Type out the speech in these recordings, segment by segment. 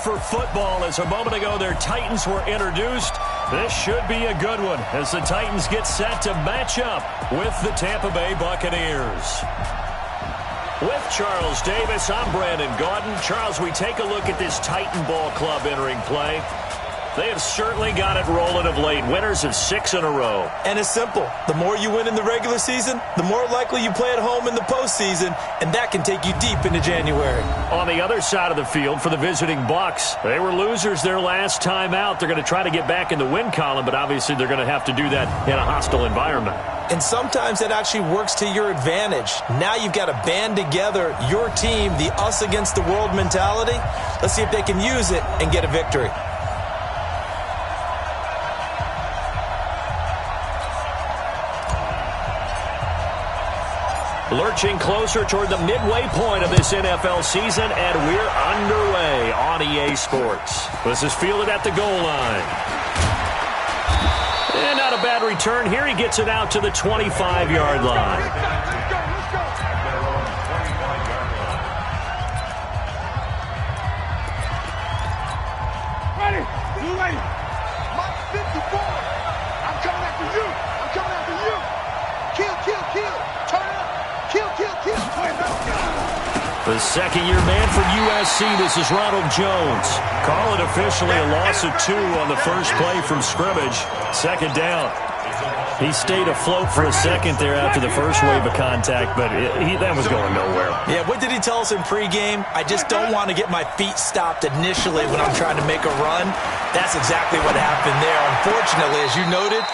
for football as a moment ago their Titans were introduced. This should be a good one as the Titans get set to match up with the Tampa Bay Buccaneers. With Charles Davis, I'm Brandon Gaudin. Charles, we take a look at this Titan Ball Club entering play. They have certainly got it rolling of late. Winners of 6 in a row. And it's simple. The more you win in the regular season, the more likely you play at home in the postseason, and that can take you deep into January. On the other side of the field for the visiting Bucs, they were losers their last time out. They're going to try to get back in the win column, but obviously they're going to have to do that in a hostile environment. And sometimes that actually works to your advantage. Now you've got to band together your team, the us against the world mentality. Let's see if they can use it and get a victory. Lurching closer toward the midway point of this NFL season, and we're underway on EA Sports. This is fielded at the goal line. And not a bad return here. He gets it out to the 25-yard line. Ready, you ready? Mark 54. I'm coming after you. I'm coming after you. Kill, kill, kill. Turn up. Kill, kill, kill. The second-year man for USC, this is Ronald Jones. Call it officially a loss of 2 on the first play from scrimmage. Second down. He stayed afloat for a second there after the first wave of contact, but that was going nowhere. Yeah, what did he tell us in pregame? I just don't want to get my feet stopped initially when I'm trying to make a run. That's exactly what happened there. Unfortunately, as you noted,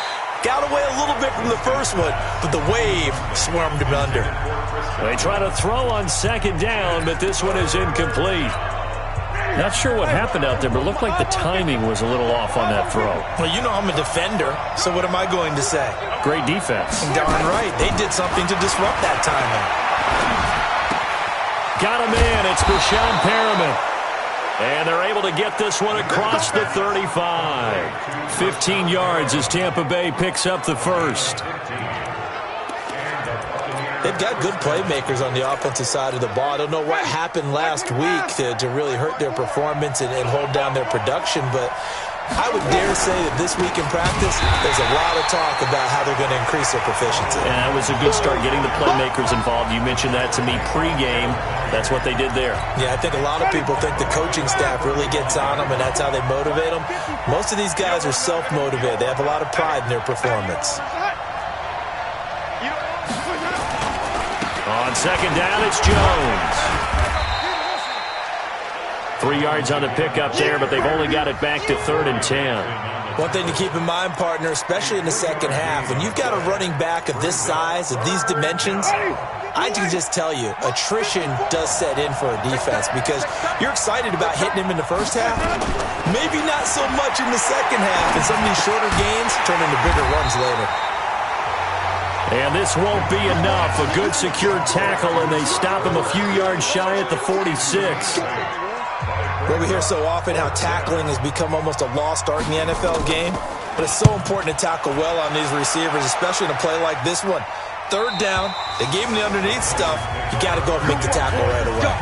got away a little bit from the first one, but the wave swarmed him under. They try to throw on second down, but this one is incomplete. Not sure what happened out there, but it looked like the timing was a little off on that throw. Well, you know I'm a defender, so what am I going to say? Great defense. Darn right. They did something to disrupt that timing. Got him in. It's Brashon Perriman. And they're able to get this one across the 35. 15 yards as Tampa Bay picks up the first. They've got good playmakers on the offensive side of the ball. I don't know what happened last week to really hurt their performance and hold down their production, but I would dare say that this week in practice, there's a lot of talk about how they're going to increase their proficiency. And that was a good start getting the playmakers involved. You mentioned that to me pregame. That's what they did there. Yeah, I think a lot of people think the coaching staff really gets on them, and that's how they motivate them. Most of these guys are self-motivated. They have a lot of pride in their performance. On second down, it's Jones. 3 yards on the pickup there, but they've only got it back to 3rd and 10. One thing to keep in mind, partner, especially in the second half, when you've got a running back of this size, of these dimensions, I can just tell you, attrition does set in for a defense because you're excited about hitting him in the first half, maybe not so much in the second half, and some of these shorter gains turn into bigger runs later. And this won't be enough. A good secure tackle, and they stop him a few yards shy at the 46. Well, we hear so often how tackling has become almost a lost art in the NFL game, but it's so important to tackle well on these receivers, especially in a play like this one. Third down, they gave him the underneath stuff. You got to go and make the tackle right away.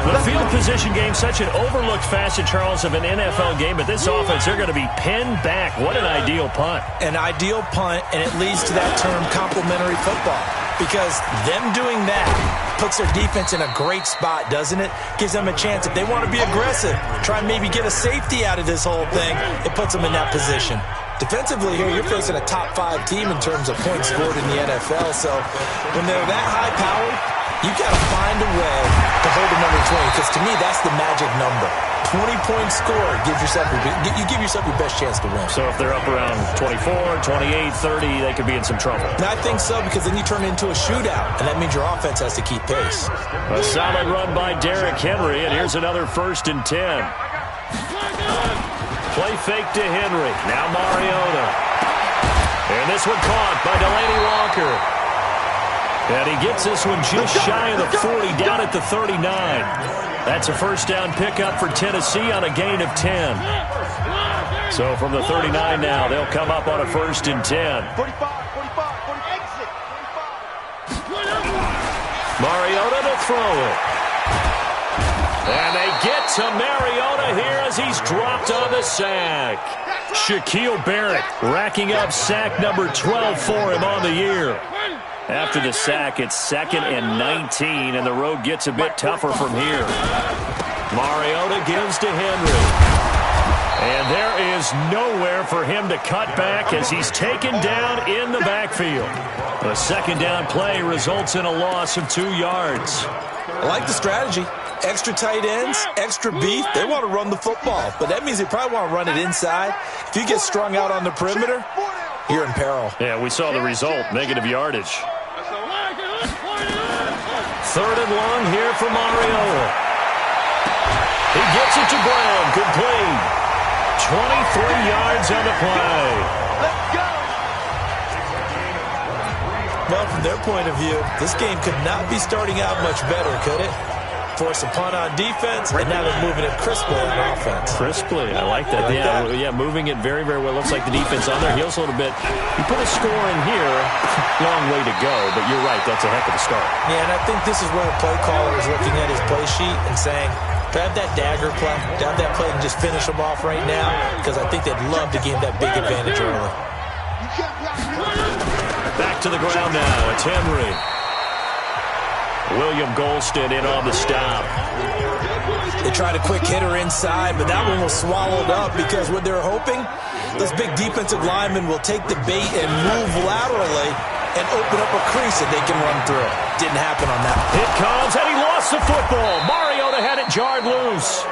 The field position game, such an overlooked facet, Charles, of an NFL game, but this offense, they're going to be pinned back. What an ideal punt. An ideal punt, and it leads to that term complementary football, because them doing that puts their defense in a great spot, doesn't it? Gives them a chance. If they want to be aggressive, try and maybe get a safety out of this whole thing, it puts them in that position. Defensively here, you're facing a top-5 team in terms of points scored in the NFL, so when they're that high-powered, you got to find a way to hold them under 20, because to me, that's the magic number. 20-point score gives yourself you give yourself your best chance to win. So if they're up around 24, 28, 30, they could be in some trouble. And I think so, because then you turn it into a shootout, and that means your offense has to keep pace. A solid run by Derrick Henry, and here's another 1st and 10. Play fake to Henry. Now Mariota. And this one caught by Delaney Walker. And he gets this one just shy of the 40, down at the 39. That's a first down pickup for Tennessee on a gain of 10. So from the 39 now, they'll come up on a 1st and 10. 45, exit. 45. Mariota to throw it. And they get to Mariota here as he's dropped on the sack. Shaquille Barrett racking up sack number 12 for him on the year. After the sack, it's 2nd and 19, and the road gets a bit tougher from here. Mariota gives to Henry. And there is nowhere for him to cut back as he's taken down in the backfield. A 2nd down play results in a loss of 2 yards. I like the strategy. Extra tight ends, extra beef. They want to run the football, but that means they probably want to run it inside. If you get strung out on the perimeter, you're in peril. Yeah, we saw the result, negative yardage. 3rd and long here for Mariota. He gets it to Brown, complete. 23 yards on the play. Let's go. Well, from their point of view, this game could not be starting out much better, could it? Force a punt on defense, and now they're moving it crisply on offense. Crisply, I like that. Yeah, moving it very, very well. Looks like the defense on their heels a little bit. You put a score in here, long way to go, but you're right, that's a heck of a start. Yeah, and I think this is where a play caller is looking at his play sheet and saying, grab that dagger play, grab that play and just finish them off right now, because I think they'd love to gain that big advantage early. Back to the ground now. It's Henry. William Golston in on the stop. They tried a quick hitter inside, but that one was swallowed up because what they're hoping, those big defensive linemen will take the bait and move laterally and open up a crease that they can run through. Didn't happen on that. It comes, and he lost the football. Mariota had it jarred loose.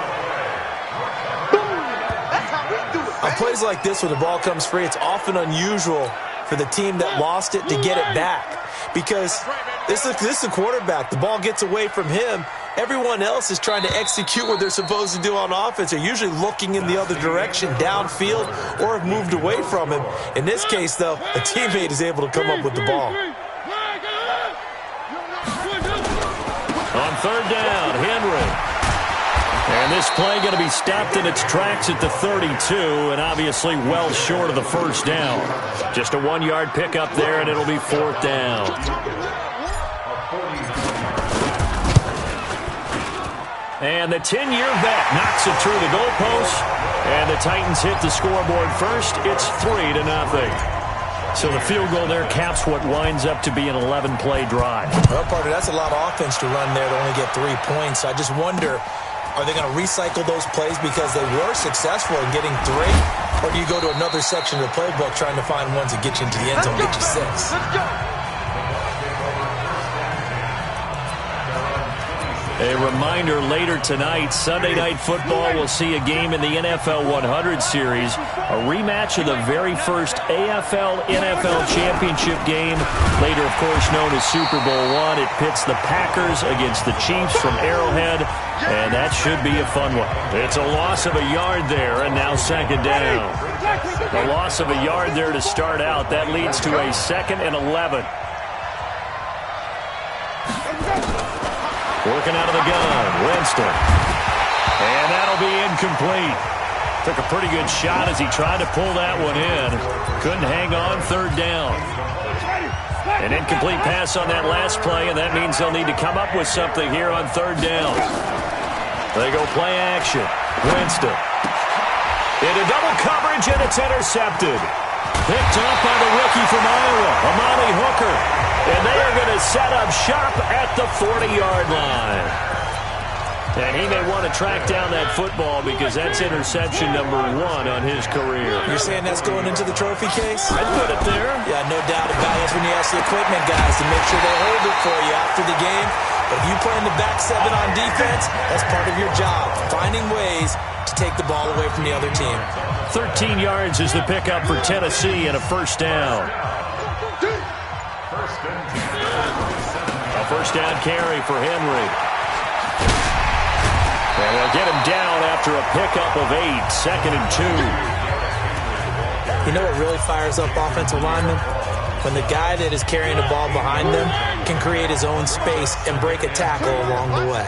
On plays like this where the ball comes free, it's often unusual for the team that lost it to get it back because this is a quarterback. The ball gets away from him. Everyone else is trying to execute what they're supposed to do on offense. They're usually looking in the other direction, downfield, or have moved away from him. In this case, though, a teammate is able to come up with the ball. On 3rd down, Henry. And this play going to be stopped in its tracks at the 32, and obviously well short of the 1st down. Just a 1-yard pickup there, and it'll be 4th down. And the 10-year vet knocks it through the goalpost, and the Titans hit the scoreboard first. It's 3-0. So the field goal there caps what winds up to be an 11-play drive. Well, partner, that's a lot of offense to run there to only get 3 points. I just wonder, are they going to recycle those plays because they were successful in getting 3? Or do you go to another section of the playbook trying to find ones that get you into the end zone, get you 6? Let's go. A reminder, later tonight, Sunday Night Football will see a game in the NFL 100 series, a rematch of the very first AFL-NFL championship game, later, of course, known as Super Bowl I. It pits the Packers against the Chiefs from Arrowhead, and that should be a fun one. It's a loss of a yard there, and now 2nd down. A loss of a yard there to start out. That leads to a 2nd and 11. Working out of the gun, Winston. And that'll be incomplete. Took a pretty good shot as he tried to pull that one in. Couldn't hang on, 3rd down. An incomplete pass on that last play, and that means they'll need to come up with something here on 3rd down. They go play action. Winston. Into double coverage, and it's intercepted. Picked up by the rookie from Iowa, Amani Hooker. And they are going to set up shop at the 40-yard line. And he may want to track down that football because that's interception number 1 on his career. You're saying that's going into the trophy case? I'd put it there. Yeah, no doubt about it. That's when you ask the equipment guys to make sure they hold it for you after the game. But if you play in the back 7 on defense, that's part of your job, finding ways to take the ball away from the other team. 13 yards is the pickup for Tennessee and a 1st down. A 1st down carry for Henry. And they'll get him down after a pickup of 8, 2nd and 2. You know what really fires up offensive linemen? When the guy that is carrying the ball behind them can create his own space and break a tackle along the way.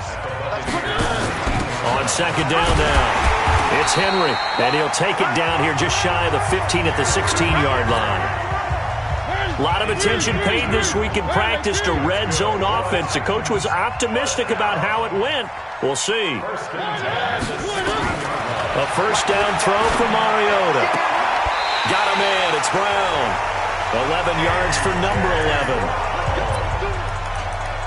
On 2nd down now, it's Henry, and he'll take it down here just shy of the 15 at the 16-yard line. A lot of attention paid this week in practice to red zone offense. The coach was optimistic about how it went. We'll see. A first down throw for Mariota. Got him in. It's Brown. 11 yards for number 11.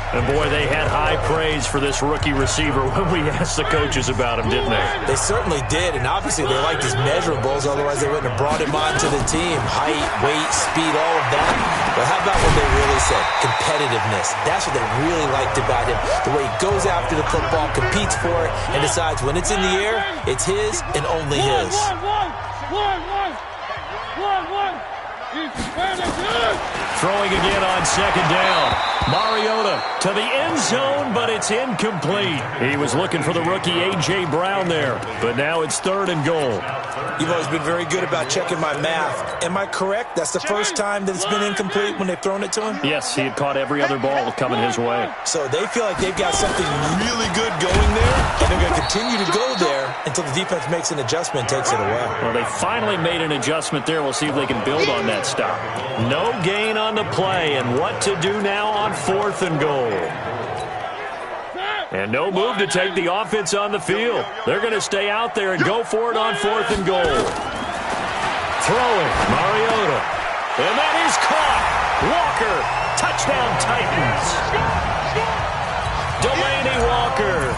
And, boy, they had high praise for this rookie receiver when we asked the coaches about him, didn't they? They certainly did, and obviously they liked his measurables. Otherwise, they wouldn't have brought him onto the team. Height, weight, speed, all of that. But how about what they really said? Competitiveness. That's what they really liked about him. The way he goes after the football, competes for it, and decides when it's in the air, it's his and only his. Throwing again on second down. Mariota to the end zone, but it's incomplete. He was looking for the rookie A.J. Brown there, but now it's 3rd and goal. You've always been very good about checking my math. Am I correct? That's the first time that it's been incomplete when they've thrown it to him? Yes, he had caught every other ball coming his way. So they feel like they've got something really good going there, and they're going to continue to go there until the defense makes an adjustment and takes it away. Well, they finally made an adjustment there. We'll see if they can build on that stop. No gain on the play, and what to do now on 4th and goal. And no move to take the offense on the field. They're going to stay out there and go for it on 4th and goal. Throwing, Mariota. And that is caught. Walker, touchdown Titans. Delaney Walker,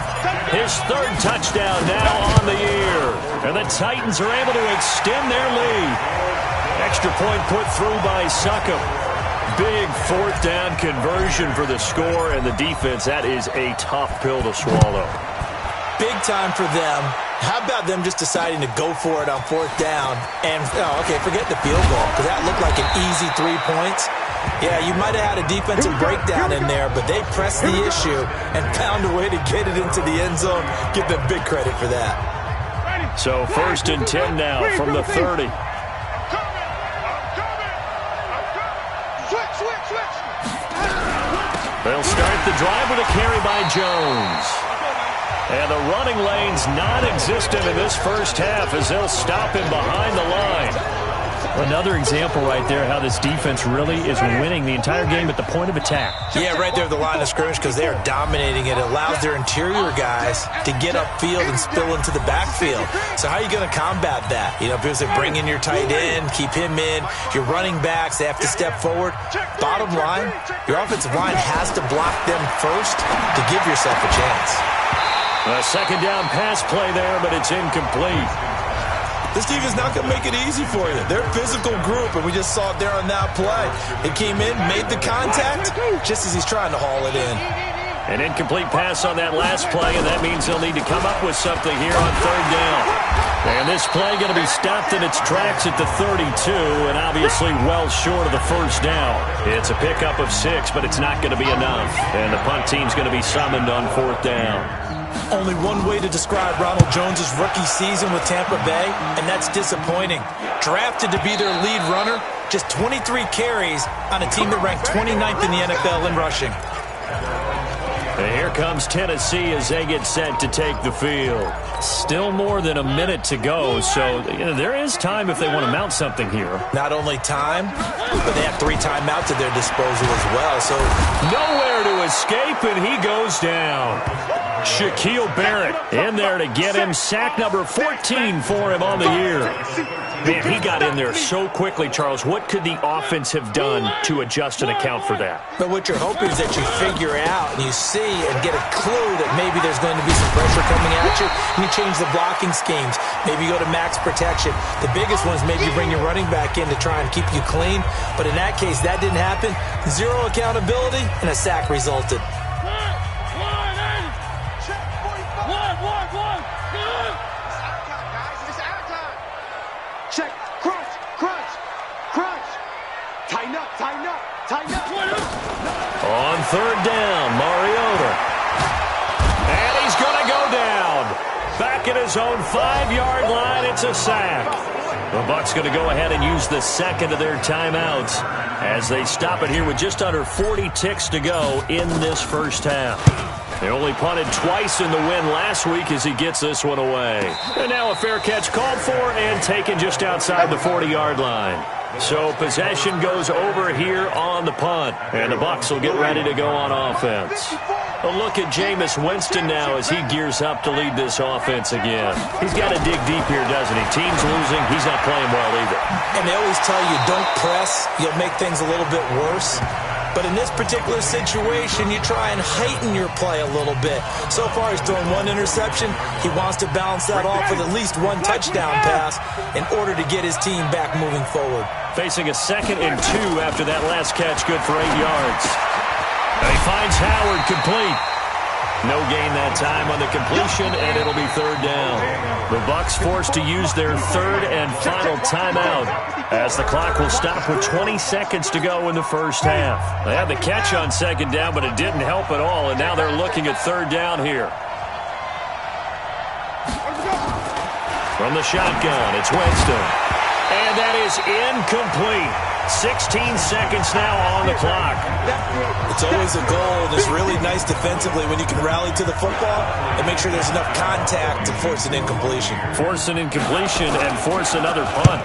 his 3rd touchdown now on the year. And the Titans are able to extend their lead. Extra point put through by Succop. Big 4th down conversion for the score, and the defense, that is a tough pill to swallow. Big time for them. How about them just deciding to go for it on 4th down? And, forget the field goal, because that looked like an easy 3 points. Yeah, you might have had a defensive breakdown in there, but they pressed the issue and found a way to get it into the end zone. Give them big credit for that. So 1st and 10 now from the 30. They'll start the drive with a carry by Jones. And the running lane's non-existent in this first half as they'll stop him behind the line. Another example right there how this defense really is winning the entire game at the point of attack. Yeah, right there at the line of scrimmage because they are dominating it. It allows their interior guys to get upfield and spill into the backfield. So how are you going to combat that? Because they bring in your tight end, keep him in. Your running backs, they have to step forward. Bottom line, your offensive line has to block them first to give yourself a chance. A second down pass play there, but it's incomplete. This team is not going to make it easy for you. They're a physical group, and we just saw it there on that play. It came in, made the contact, just as he's trying to haul it in. An incomplete pass on that last play, and that means they'll need to come up with something here on 3rd down. And this play going to be stopped in its tracks at the 32, and obviously well short of the first down. It's a pickup of 6, but it's not going to be enough. And the punt team's going to be summoned on 4th down. Only one way to describe Ronald Jones' rookie season with Tampa Bay, and that's disappointing. Drafted to be their lead runner, just 23 carries on a team that ranked 29th in the NFL in rushing. And here comes Tennessee as they get set to take the field. Still more than a minute to go, so there is time if they want to mount something here. Not only time, but they have 3 timeouts at their disposal as well. So nowhere to escape, and he goes down. Shaquille Barrett in there to get him. Sack number 14 for him on the year. Man, he got in there so quickly, Charles. What could the offense have done to adjust and account for that? But what you're hoping is that you figure out and you see and get a clue that maybe there's going to be some pressure coming at you, and you change the blocking schemes. Maybe you go to max protection. The biggest one is maybe you bring your running back in to try and keep you clean. But in that case, that didn't happen. 0 accountability, and a sack resulted. Check, crunch, crunch, crunch. Tighten up, tighten up, tighten up. On 3rd down, Mariota. And he's going to go down. Back at his own 5-yard line, it's a sack. The Bucs going to go ahead and use the second of their timeouts as they stop it here with just under 40 ticks to go in this first half. They only punted twice in the win last week as he gets this one away. And now a fair catch called for and taken just outside the 40-yard line. So possession goes over here on the punt. And the Bucs will get ready to go on offense. A look at Jameis Winston now as he gears up to lead this offense again. He's got to dig deep here, doesn't he? Team's losing. He's not playing well either. And they always tell you, don't press. You'll make things a little bit worse. But in this particular situation, you try and heighten your play a little bit. So far, he's thrown one interception. He wants to balance that off with at least one touchdown pass in order to get his team back moving forward. Facing a 2nd and 2 after that last catch, good for 8 yards. He finds Howard complete. No gain that time on the completion, and it'll be 3rd down. The Bucs forced to use their 3rd and final timeout as the clock will stop with 20 seconds to go in the first half. They had the catch on 2nd down, but it didn't help at all, and now they're looking at 3rd down here. From the shotgun, it's Winston. And that is incomplete. 16 seconds now on the clock. It's always a goal, and it's really nice defensively when you can rally to the football and make sure there's enough contact to force an incompletion. Force an incompletion and force another punt.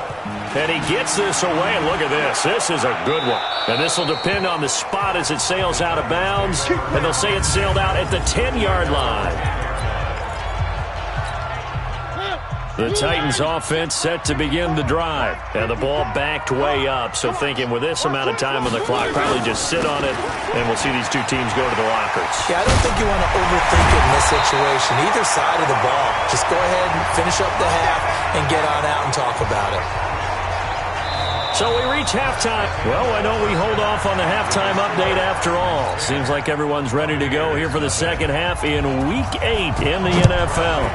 And he gets this away, and look at this. This is a good one. And this will depend on the spot as it sails out of bounds. And they'll say it sailed out at the 10-yard line. The Titans offense set to begin the drive. And the ball backed way up. So thinking with this amount of time on the clock, probably just sit on it, and we'll see these two teams go to the lockers. Yeah, I don't think you want to overthink it in this situation. Either side of the ball. Just go ahead and finish up the half and get on out and talk about it. So we reach halftime. Well, why don't we hold off on the halftime update after all? Seems like everyone's ready to go here for the second half in Week 8 in the NFL.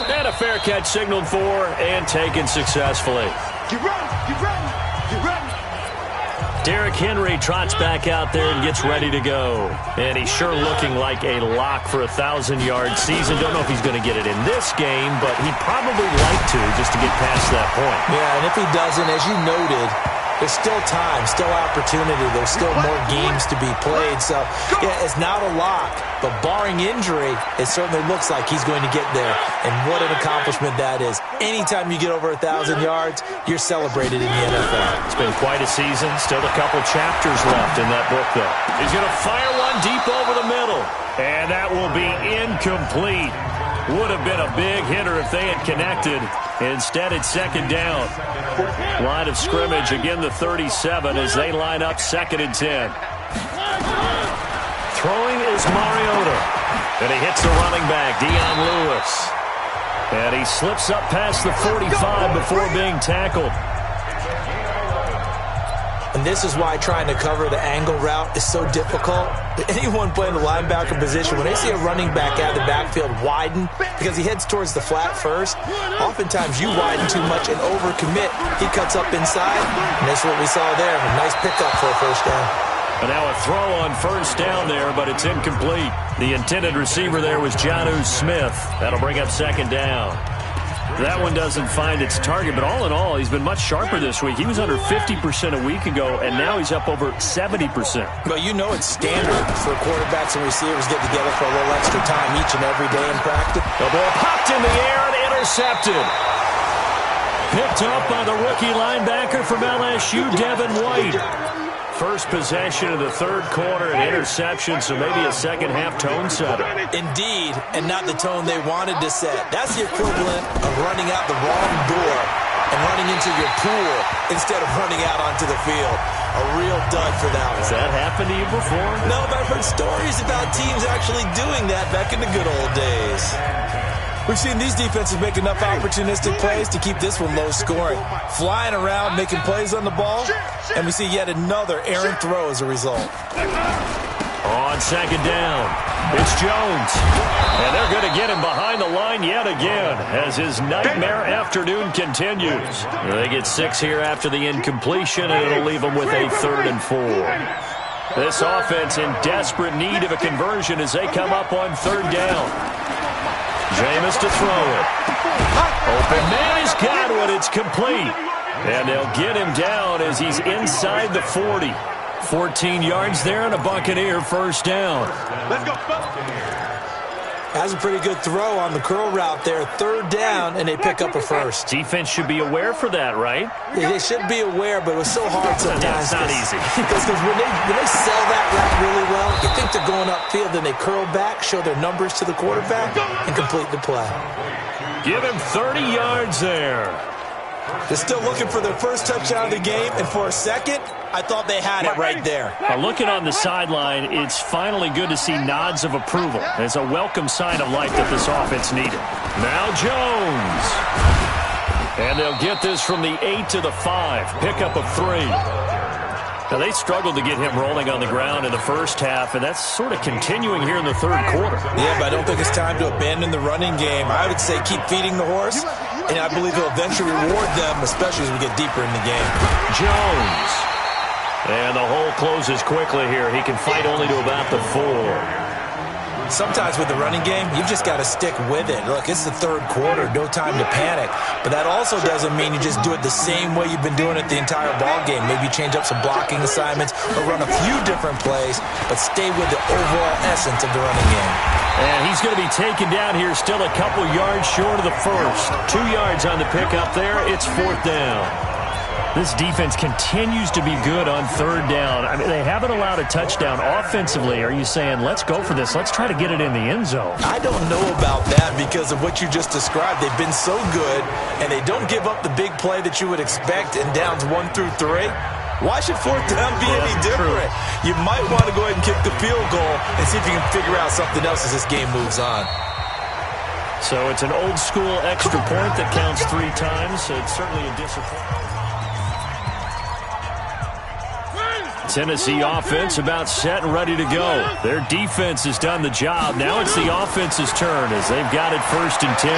And a fair catch signaled for and taken successfully. Get ready, get ready, get ready. Derrick Henry trots back out there and gets ready to go. And he's sure looking like a lock for a 1,000-yard season. Don't know if he's going to get it in this game, but he'd probably like to just to get past that point. Yeah, and if he doesn't, as you noted, there's still time, still opportunity. There's still more games to be played. So, yeah, it's not a lock. But barring injury, it certainly looks like he's going to get there. And what an accomplishment that is. Anytime you get over 1,000 yards, you're celebrated in the NFL. It's been quite a season. Still a couple chapters left in that book, though. He's going to fire one deep over the middle. And that will be incomplete. Would have been a big hitter if they had connected. Instead, it's 2nd down. Line of scrimmage, again the 37 as they line up 2nd and 10. Throwing is Mariota. And he hits the running back, Dion Lewis. And he slips up past the 45 before being tackled. And this is why trying to cover the angle route is so difficult. Anyone playing the linebacker position, when they see a running back out of the backfield widen, because he heads towards the flat first, oftentimes you widen too much and overcommit. He cuts up inside, and that's what we saw there. A nice pickup for a first down. And now a throw on first down there, but it's incomplete. The intended receiver there was Jonnu Smith. That'll bring up 2nd down. That one doesn't find its target, but all in all, he's been much sharper this week. He was under 50% a week ago, and now he's up over 70%. Well, you know it's standard for quarterbacks and receivers get together for a little extra time each and every day in practice. The ball popped in the air and intercepted. Picked up by the rookie linebacker from LSU, Devin White. First possession of the 3rd quarter, an interception, so maybe a second-half tone setter. Indeed, and not the tone they wanted to set. That's the equivalent of running out the wrong door and running into your pool instead of running out onto the field. A real dud for that one. Has that happened to you before? No, but I've heard stories about teams actually doing that back in the good old days. We've seen these defenses make enough opportunistic plays to keep this one low scoring. Flying around, making plays on the ball, and we see yet another errant throw as a result. On 2nd down, it's Jones. And they're going to get him behind the line yet again as his nightmare afternoon continues. They get 6 here after the incompletion, and it'll leave them with a 3rd and 4. This offense in desperate need of a conversion as they come up on 3rd down. Jameis to throw it. Open man has got one. It's complete. And they'll get him down as he's inside the 40. 14 yards there and a Buccaneer first down. Let's go. That's a pretty good throw on the curl route there. 3rd down, and they pick up a first. Defense should be aware for that, right? Yeah, they should be aware, but it was so hard sometimes. Yeah, it's not easy. Because when they sell that route really well, you think they're going upfield, then they curl back, show their numbers to the quarterback, and complete the play. Give him 30 yards there. They're still looking for their first touchdown of the game, and for a second, I thought they had it right there. Looking on the sideline, it's finally good to see nods of approval. It's a welcome sign of life that this offense needed. Now Jones. And they'll get this from the 8 to the 5. Pickup of 3. Now, they struggled to get him rolling on the ground in the first half, and that's sort of continuing here in the 3rd quarter. Yeah, but I don't think it's time to abandon the running game. I would say keep feeding the horse, and I believe he'll eventually reward them, especially as we get deeper in the game. Jones. And the hole closes quickly here. He can fight only to about the 4. Sometimes with the running game, you've just got to stick with it. Look, it's the 3rd quarter, no time to panic. But that also doesn't mean you just do it the same way you've been doing it the entire ball game. Maybe change up some blocking assignments or run a few different plays, but stay with the overall essence of the running game. And he's going to be taken down here, still a couple yards short of the first. 2 yards on the pickup there. It's 4th down. This defense continues to be good on 3rd down. I mean, they haven't allowed a touchdown offensively. Are you saying, let's go for this? Let's try to get it in the end zone. I don't know about that because of what you just described. They've been so good, and they don't give up the big play that you would expect in downs 1 through 3. Why should 4th down be any different? You might want to go ahead and kick the field goal and see if you can figure out something else as this game moves on. So it's an old-school extra point that counts 3 times. So it's certainly a disappointment. Tennessee offense about set and ready to go. Their defense has done the job. Now it's the offense's turn as they've got it 1st and 10.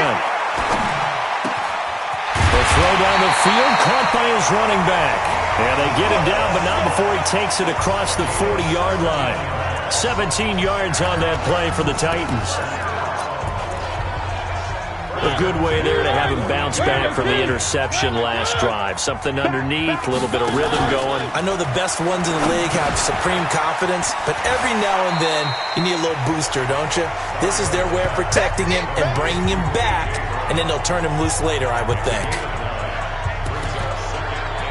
The throw down the field, caught by his running back. And they get him down, but not before he takes it across the 40-yard line. 17 yards on that play for the Titans. A good way there to have him bounce back from the interception last drive. Something underneath, a little bit of rhythm going. I know the best ones in the league have supreme confidence, but every now and then you need a little booster, don't you? This is their way of protecting him and bringing him back, and then they'll turn him loose later, I would think.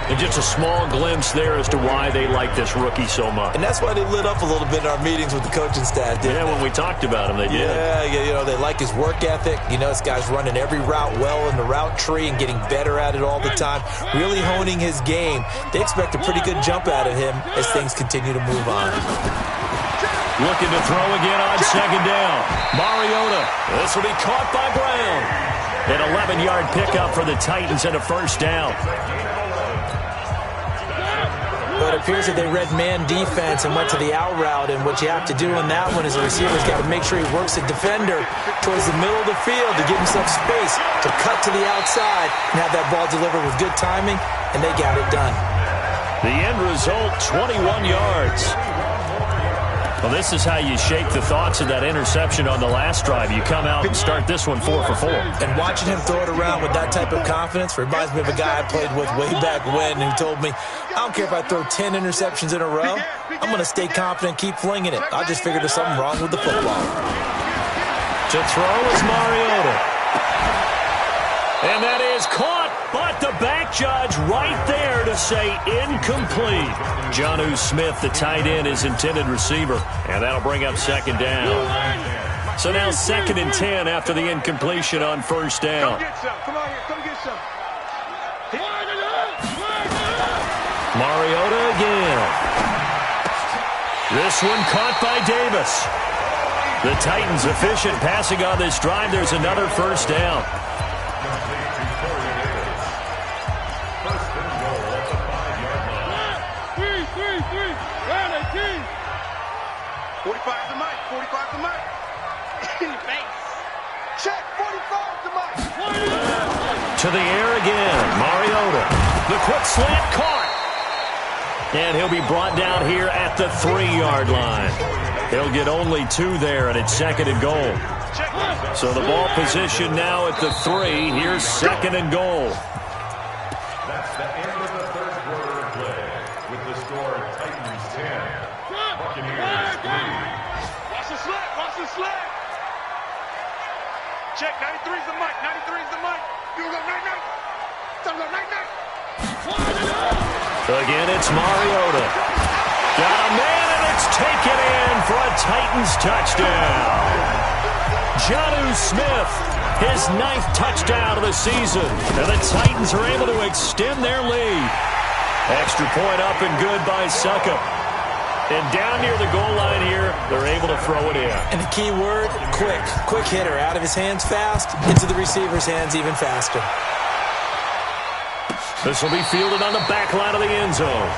And just a small glimpse there as to why they like this rookie so much. And that's why they lit up a little bit in our meetings with the coaching staff, didn't they? Yeah, when we talked about him, they did. Yeah, you know, they like his work ethic. You know, this guy's running every route well in the route tree and getting better at it all the time, really honing his game. They expect a pretty good jump out of him as things continue to move on. Looking to throw again on 2nd down. Mariota. This will be caught by Brown. An 11-yard pickup for the Titans and a 1st down. But it appears that they read man defense and went to the out route, and what you have to do in that one is the receiver's got to make sure he works the defender towards the middle of the field to give himself space to cut to the outside and have that ball delivered with good timing, and they got it done. The end result, 21 yards. Well, this is how you shake the thoughts of that interception on the last drive. You come out and start this one 4 for 4. And watching him throw it around with that type of confidence reminds me of a guy I played with way back when who told me, I don't care if I throw 10 interceptions in a row. I'm going to stay confident, keep flinging it. I just figured there's something wrong with the football. To throw is Mariota. And that is caught, but the back judge right there to say incomplete. Jonnu Smith, the tight end, is intended receiver, and that'll bring up 2nd down. So now 2nd and 10 after the incompletion on 1st down. Come get some. Come on here. Come get some. Mariota again. This one caught by Davis. The Titans efficient passing on this drive. There's another 1st down. 45 to Mike. 45 to Mike. In your face. Check. 45 to Mike. To the air again. Mariota. The quick slant caught. And he'll be brought down here at the 3-yard line. He'll get only 2 there, and it's 2nd and goal. So the ball position now at the 3. Here's 2nd and goal. That's the end of the 3rd quarter of play with the score Titans 10, Buccaneers 3. Watch the slap. Watch the slap. check. 93's the mic. 93's the mic. You go night-night. Tell them night-night. Again, it's Mariota. Got a man, and it's taken in for a Titans touchdown. Jonnu Smith, his 9th touchdown of the season. And the Titans are able to extend their lead. Extra point up and good by Succop. And down near the goal line here, they're able to throw it in. And the key word, quick. Quick hitter. Out of his hands fast, into the receiver's hands even faster. This will be fielded on the back line of the end zone.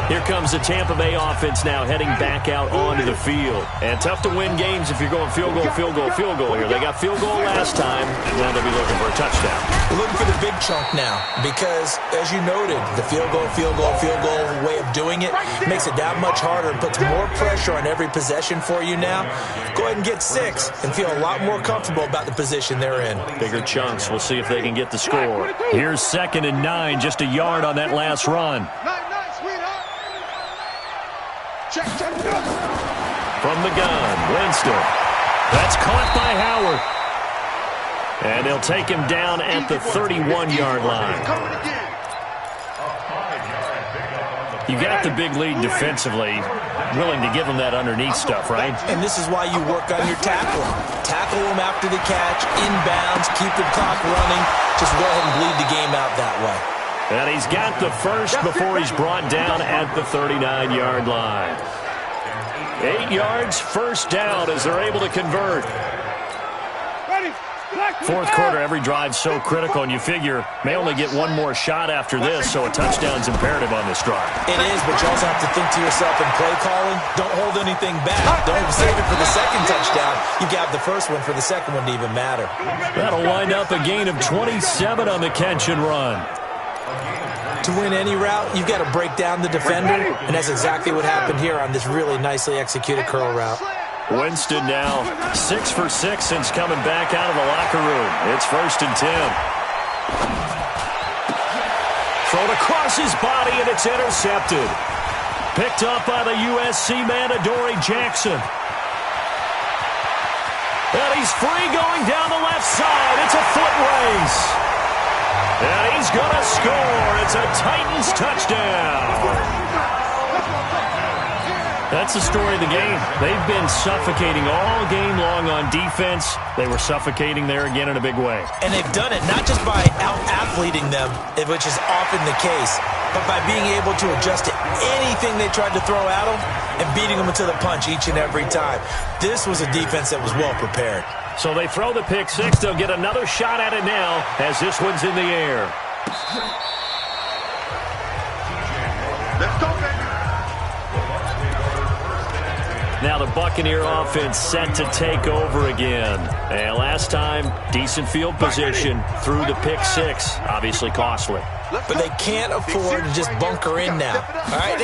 Here comes the Tampa Bay offense now heading back out onto the field. And tough to win games if you're going field goal, field goal, field goal here. They got field goal last time, and now they'll be looking for a touchdown. We're looking for the big chunk now because, as you noted, the field goal way of doing it makes it that much harder and puts more pressure on every possession for you now. Go ahead and get 6 and feel a lot more comfortable about the position they're in. Bigger chunks. We'll see if they can get the score. Here's 2nd and 9, just a yard on that last run. Check. From the gun, Winston. That's caught by Howard. And they'll take him down at the 31-yard line. You got the big lead defensively. Willing to give them that underneath stuff, right? And this is why you work on your tackling. Tackle them after the catch, inbounds, keep the clock running. Just go ahead and bleed the game out that way. And he's got the first before he's brought down at the 39-yard line. 8 yards, first down as they're able to convert. Fourth quarter, every drive's so critical, and you figure may only get one more shot after this, so a touchdown's imperative on this drive. It is, but you also have to think to yourself in play calling, don't hold anything back. Don't save it for the second touchdown. You got the first one for the second one to even matter. That'll wind up a gain of 27 on the catch and run. To win any route, you've got to break down the defender, and that's exactly what happened here on this really nicely executed curl route. Winston now 6 for 6 since coming back out of the locker room. It's 1st and 10. Thrown across his body, and it's intercepted. Picked up by the USC man, Adoree Jackson. And he's free going down the left side. It's a foot race. And he's going to score. It's a Titans touchdown. That's the story of the game. They've been suffocating all game long on defense. They were suffocating there again in a big way. And they've done it not just by out-athleting them, which is often the case, but by being able to adjust to anything they tried to throw at them and beating them to the punch each and every time. This was a defense that was well prepared. So they throw the pick 6. They'll get another shot at it now as this one's in the air. Let's go, baby. Now the Buccaneer offense set to take over again. And last time, decent field position through the pick 6. Obviously costly. But they can't afford to just bunker in now. All right,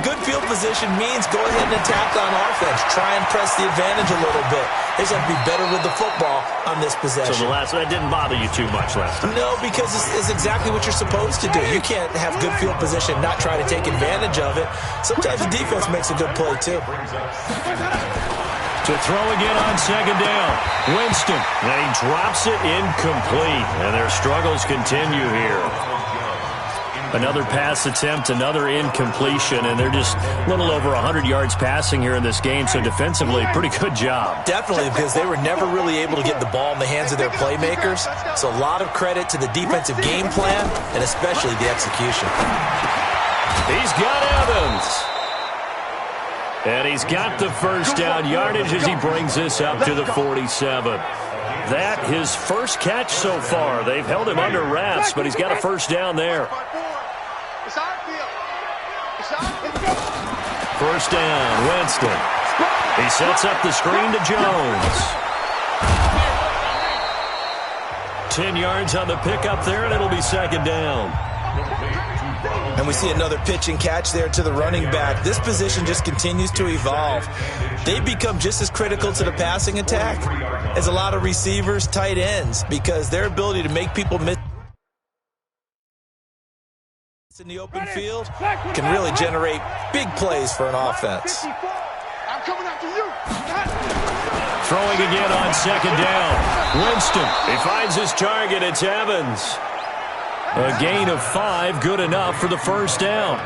good field position means go ahead and attack on offense. Try and press the advantage a little bit. They just have to be better with the football on this possession. So that didn't bother you too much last time? No, because it's exactly what you're supposed to do. You can't have good field position and not try to take advantage of it. Sometimes the defense makes a good play, too. To throw again on 2nd down. Winston, and he drops it incomplete. And their struggles continue here. Another pass attempt, another incompletion, and they're just a little over 100 yards passing here in this game, so defensively, pretty good job. Definitely, because they were never really able to get the ball in the hands of their playmakers, so a lot of credit to the defensive game plan, and especially the execution. He's got Evans. And he's got the first down yardage as he brings this up to the 47. That his first catch so far. They've held him under wraps, but he's got a first down there. First down, Winston. He sets up the screen to Jones. 10 yards on the pickup there, and it'll be 2nd down. And we see another pitch and catch there to the running back. This position just continues to evolve. They become just as critical to the passing attack as a lot of receivers, tight ends, because their ability to make people miss in the open field can really generate big plays for an offense. I'm coming after you. Throwing again on second down. Winston, he finds his target. It's Evans. A gain of 5, good enough for the first down.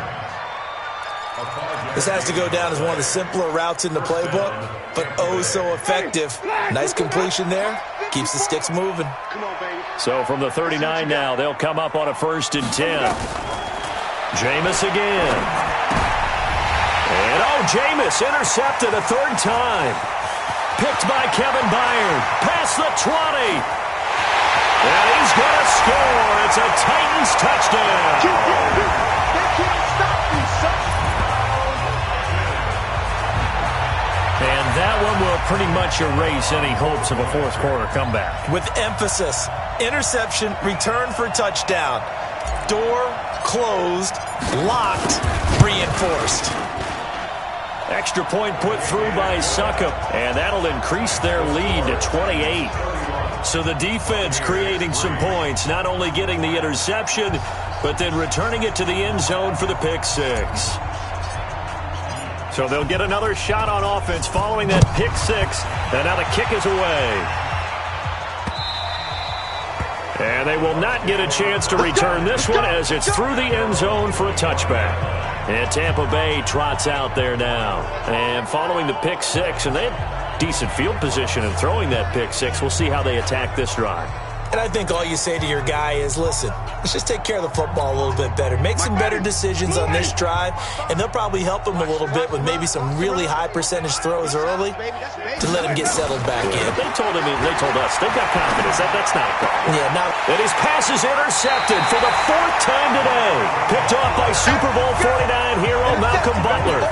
This has to go down as one of the simpler routes in the playbook, but oh so effective. Nice completion there. Keeps the sticks moving. So from the 39 now, they'll come up on a 1st and 10. Jameis again. And Jameis intercepted a 3rd time. Picked by Kevin Byard. Past the 20. And he's going to score. It's a Titans touchdown. They can't stop me, son. And that one will pretty much erase any hopes of a 4th quarter comeback. With emphasis, interception, return for touchdown. Door closed, locked, reinforced. Extra point put through by Succop, and that'll increase their lead to 28. So the defense creating some points, not only getting the interception, but then returning it to the end zone for the pick 6. So they'll get another shot on offense following that pick 6, and now the kick is away. And they will not get a chance to return this one as it's through the end zone for a touchback. And Tampa Bay trots out there now. And following the pick 6, and they have decent field position in throwing that pick 6. We'll see how they attack this drive. And I think all you say to your guy is, listen, let's just take care of the football a little bit better. Make some better decisions on this drive, and they'll probably help him a little bit with maybe some really high percentage throws early to let him get settled back in. They told us they've got confidence. That's not a problem. Yeah, now. And his pass is intercepted for the 4th time today. Picked off by Super Bowl 49 hero Malcolm Butler.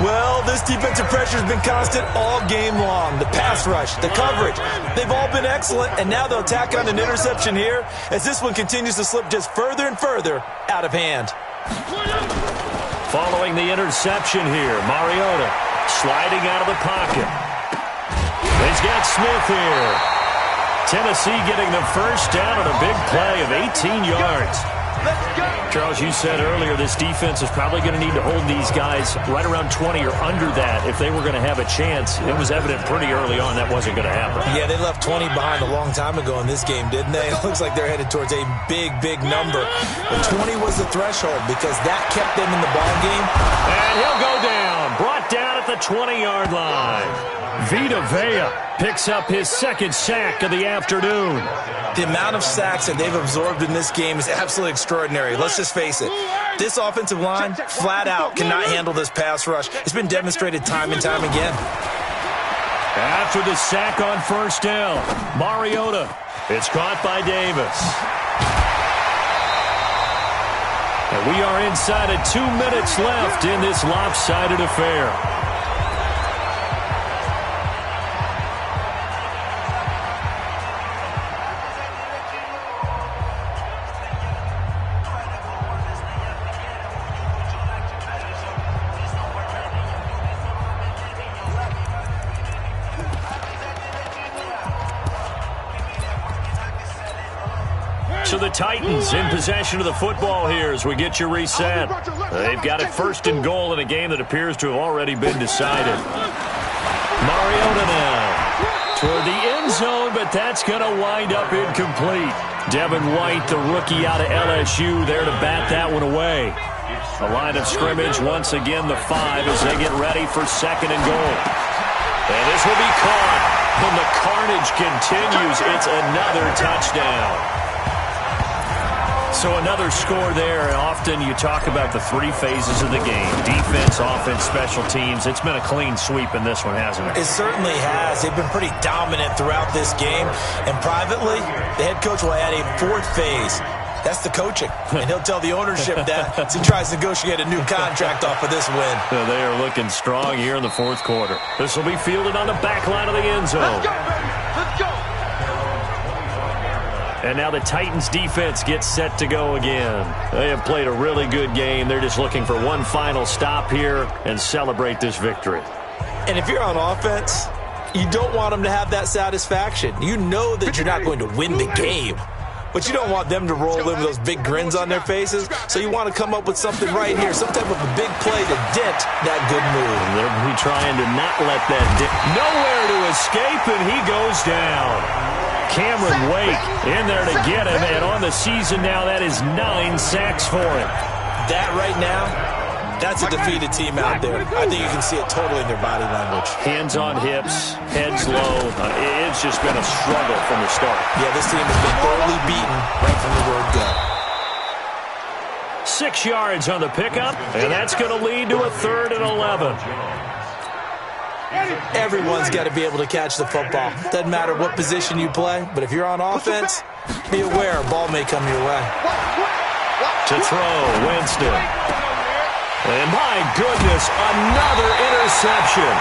Well, this defensive pressure has been constant all game long. The pass rush, the coverage, they've all been excellent, and now they'll tack on an interception here as this one continues to slip just further and further out of hand. Following the interception here, Mariota sliding out of the pocket. He's got Smith here. Tennessee getting the first down on a big play of 18 yards. Charles, you said earlier this defense is probably going to need to hold these guys right around 20 or under that if they were going to have a chance. It was evident pretty early on that wasn't going to happen. Yeah, they left 20 behind a long time ago in this game, didn't they? It looks like they're headed towards a big, big number. But 20 was the threshold because that kept them in the ball game. And he'll go down. Brought down at the 20-yard line. Vita Vea picks up his 2nd sack of the afternoon. The amount of sacks that they've absorbed in this game is absolutely extraordinary. Let's just face it. This offensive line, flat out, cannot handle this pass rush. It's been demonstrated time and time again. After the sack on 1st down, Mariota. It's caught by Davis. And we are inside of 2 minutes left in this lopsided affair. So the Titans in possession of the football here as we get you reset. They've got it 1st and goal in a game that appears to have already been decided. Mariota now toward the end zone, but that's going to wind up incomplete. Devin White, the rookie out of LSU, there to bat that one away. The line of scrimmage, once again, the 5 as they get ready for 2nd and goal. And this will be caught. And the carnage continues. It's another touchdown. So another score there, and often you talk about the 3 phases of the game. Defense, offense, special teams. It's been a clean sweep in this one, hasn't it? It certainly has. They've been pretty dominant throughout this game. And privately, the head coach will add a 4th phase. That's the coaching. And he'll tell the ownership that as he tries to negotiate a new contract off of this win. So they are looking strong here in the 4th quarter. This will be fielded on the back line of the end zone. Let's go, baby. Let's go. And now the Titans defense gets set to go again. They have played a really good game. They're just looking for one final stop here and celebrate this victory. And if you're on offense, you don't want them to have that satisfaction. You know that you're not going to win the game, but you don't want them to roll in with those big grins on their faces. So you want to come up with something right here, some type of a big play to dent that good move. They'll be trying to not let that dent. Nowhere there to escape, and he goes down. Cameron Wake in there to get him, and on the season now, that is 9 sacks for him. That right now, that's a defeated team out there. I think you can see it totally in their body language. Hands on hips, heads low. It's just been a struggle from the start. Yeah, this team has been thoroughly beaten right from the word go. 6 yards on the pickup, and that's going to lead to a 3rd and 11. Everyone's got to be able to catch the football. Doesn't matter what position you play, but if you're on offense, be aware a ball may come your way. To throw, Winston. And my goodness, another interception.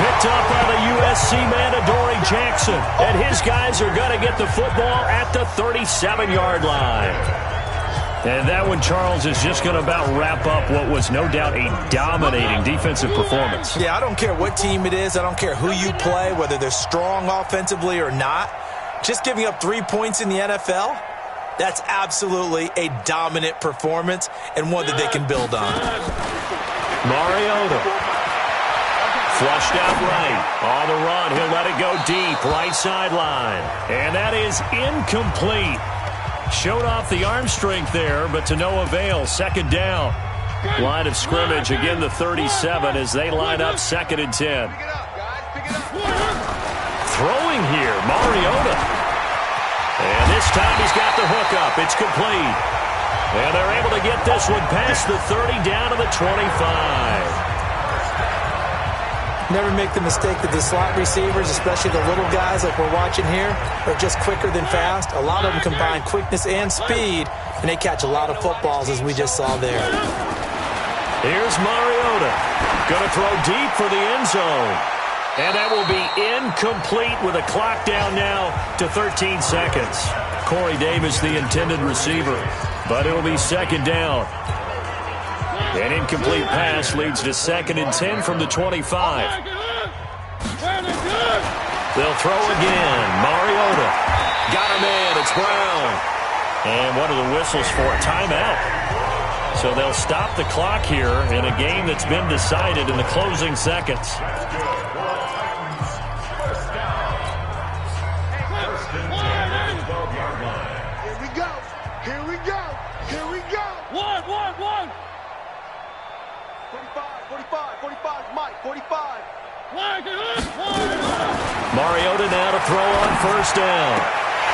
Picked up by the USC man, Adoree Jackson. And his guys are going to get the football at the 37-yard line. And that one, Charles, is just going to about wrap up what was no doubt a dominating defensive performance. Yeah, I don't care what team it is. I don't care who you play, whether they're strong offensively or not. Just giving up 3 points in the NFL, that's absolutely a dominant performance and one that they can build on. Mariota. Flushed out right. On the run, he'll let it go deep. Right sideline. And that is incomplete. Showed off the arm strength there, but to no avail. 2nd down. Line of scrimmage, again the 37 as they line up 2nd and 10. Throwing here, Mariota. And this time he's got the hook up. It's complete. And they're able to get this one past the 30 down to the 25. Never make the mistake that the slot receivers, especially the little guys like we're watching here, are just quicker than fast. A lot of them combine quickness and speed, and they catch a lot of footballs, as we just saw there. Here's Mariota. Going to throw deep for the end zone. And that will be incomplete with a clock down now to 13 seconds. Corey Davis, the intended receiver, but it'll be 2nd down. An incomplete pass leads to 2nd and 10 from the 25. They'll throw again. Mariota. Got him in. It's Brown. And what are the whistles for? Timeout. So they'll stop the clock here in a game that's been decided in the closing seconds. Here we go. Here we go. Here we go. One. 45, Mike, 45. Mariota now to throw on 1st down.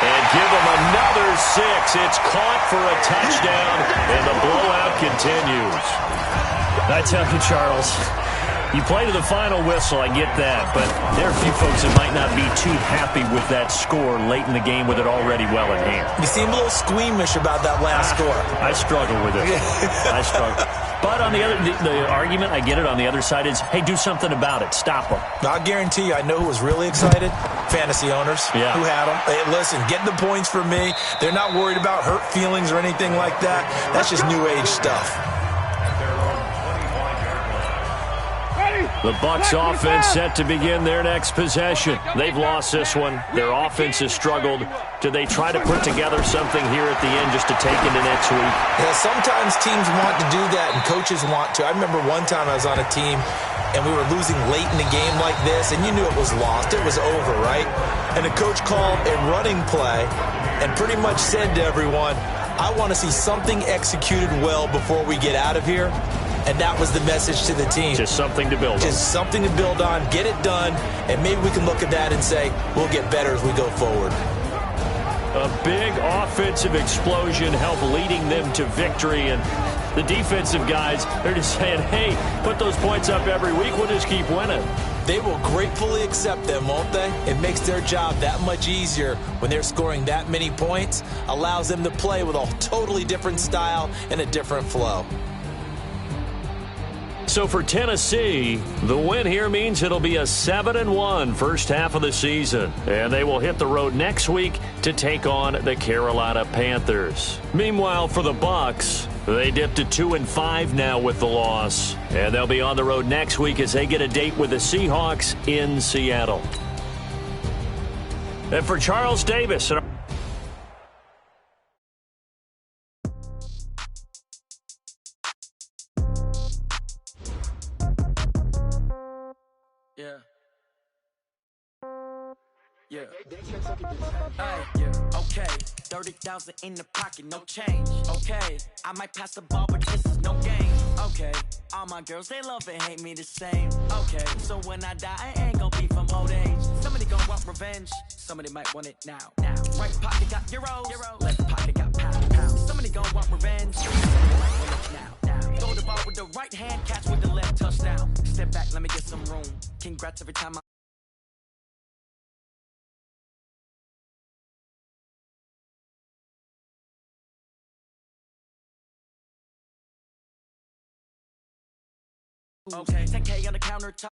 And give him another 6. It's caught for a touchdown, and the blowout continues. I tell you, Charles, you play to the final whistle, I get that, but there are a few folks that might not be too happy with that score late in the game with it already well in hand. You seem a little squeamish about that last score. I struggle with it. I struggle. But on the argument, I get it, on the other side is, hey, do something about it. Stop them. I guarantee you, I know who was really excited. Fantasy owners who had them. Hey, listen, get the points for me. They're not worried about hurt feelings or anything like that. That's just new age stuff. The Bucs offense set to begin their next possession. They've lost this one. Their offense has struggled. Do they try to put together something here at the end just to take into next week? Yeah, sometimes teams want to do that and coaches want to. I remember one time I was on a team and we were losing late in the game like this, and you knew it was lost. It was over, right? And the coach called a running play and pretty much said to everyone, I want to see something executed well before we get out of here. And that was the message to the team. Just something to build on. Just something to build on, get it done, and maybe we can look at that and say, we'll get better as we go forward. A big offensive explosion helped leading them to victory, and the defensive guys, they're just saying, hey, put those points up every week, we'll just keep winning. They will gratefully accept them, won't they? It makes their job that much easier when they're scoring that many points, allows them to play with a totally different style and a different flow. So for Tennessee, the win here means it'll be a 7-1 first half of the season. And they will hit the road next week to take on the Carolina Panthers. Meanwhile, for the Bucs, they dipped to 2-5 now with the loss. And they'll be on the road next week as they get a date with the Seahawks in Seattle. And for Charles Davis... Yeah. Yeah. Okay. 30,000 in the pocket, no change. Okay. I might pass the ball, but this is no game. Okay. All my girls, they love and hate me the same. Okay. So when I die, I ain't gonna be from old age. Somebody gonna want revenge. Somebody might want it now. Right pocket got euros. Left pocket got pounds. Somebody gonna want revenge. Somebody might want it now. Throw the ball with the right hand, catch with the left, touchdown. Step back, let me get some room. Congrats every time I okay, 10K on the counter top.